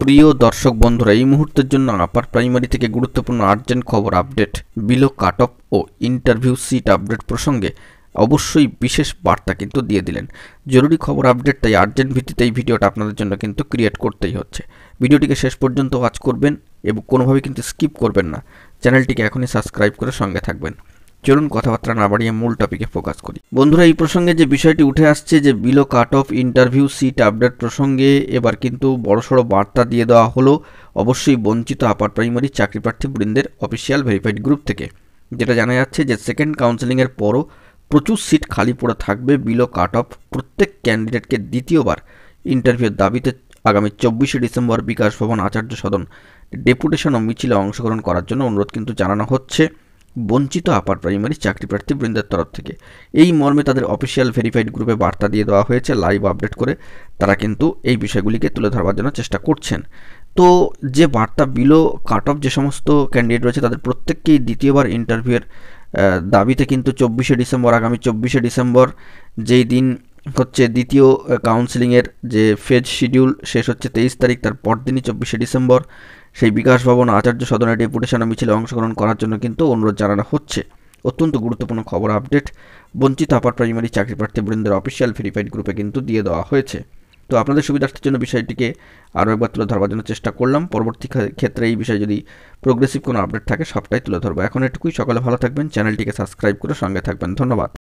প্রিয় দর্শক বন্ধুরা, এই মুহূর্তের জন্য আপার প্রাইমারি থেকে গুরুত্বপূর্ণ আর্জেন্ট খবর update, below cut of O interview seat update প্রসঙ্গে অবশ্যই বিশেষ বার্তা কিন্তু দিয়ে দিলেন। জরুরি খবর আপডেট, তাই আর্জেন্ট ভিত্তিতে এই ভিডিওটা আপনাদের জন্য কিন্তু ক্রিয়েট করতেই হচ্ছে। ভিডিওটিকে শেষ পর্যন্ত ওয়াচ করবেন এবং কোনোভাবেই কিন্তু স্কিপ করবেন না। চ্যানেলটিকে এখনই সাবস্ক্রাইব করে সঙ্গে থাকবেন। চলুন কথাবার্তা না বাড়িয়ে মূল টপিকে ফোকাস করি। বন্ধুরা, এই প্রসঙ্গে যে বিষয়টি উঠে আসছে যে below cut off interview seat update প্রসঙ্গে এবার কিন্তু বড়সড় বার্তা দিয়ে দেওয়া হলো অবশ্যই বঞ্চিত আপার প্রাইমারি চাকরি প্রার্থী বৃন্দের অফিসিয়াল ভেরিফাইড গ্রুপ থেকে। যেটা জানা যাচ্ছে যে সেকেন্ড কাউন্সেলিংয়ের পরও প্রচুর সিট খালি পড়ে থাকবে। বিলো কাট অফ প্রত্যেক ক্যান্ডিডেটকে দ্বিতীয়বার ইন্টারভিউর দাবিতে আগামী 24শে ডিসেম্বর বিকাশ ভবন আচার্য সদন ডেপুটেশন ও মিছিলে অংশগ্রহণ করার জন্য অনুরোধ কিন্তু জানানো হচ্ছে বঞ্চিত আপার প্রাইমারি চাকরি প্রার্থী বৃন্দের তরফ থেকে। এই মর্মে তাদের অফিসিয়াল ভেরিফাইড গ্রুপে বার্তা দিয়ে দেওয়া হয়েছে। লাইভ আপডেট করে তারা কিন্তু এই বিষয়গুলিকে তুলে ধরবার জন্য চেষ্টা করছেন। তো যে বার্তা, বিলো কাট অফ যে সমস্ত ক্যান্ডিডেট রয়েছে তাদের প্রত্যেককেই দ্বিতীয়বার ইন্টারভিউয়ের দাবিতে কিন্তু 24শে ডিসেম্বর, আগামী 24শে ডিসেম্বর যেই দিন হচ্ছে দ্বিতীয় কাউন্সেলিংয়ের যে ফেজ শিডিউল শেষ হচ্ছে 23 তারিখ, তার পরদিনই 24শে ডিসেম্বর সেই বিকাশ ভবন আচার্য সদনের ডেপুটেশন মিছিলে অংশগ্রহণ করার জন্য কিন্তু অনুরোধ জানানো হচ্ছে। অত্যন্ত গুরুত্বপূর্ণ খবর আপডেট বঞ্চিত আপার প্রাইমারি চাকরি প্রার্থী বৃন্দের অফিসিয়াল ভেরিফাইড গ্রুপে কিন্তু দিয়ে দেওয়া হয়েছে। তো আপনাদের সুবিধার্থের জন্য বিষয়টিকে আরও একবার তুলে ধরবার জন্য চেষ্টা করলাম। পরবর্তী ক্ষেত্রে এই বিষয়ে যদি প্রোগ্রেসিভ কোনো আপডেট থাকে সবটাই তুলে ধরবো। এখন এটুকুই। সকলে ভালো থাকবেন, চ্যানেলটিকে সাবস্ক্রাইব করে সঙ্গে থাকবেন। ধন্যবাদ।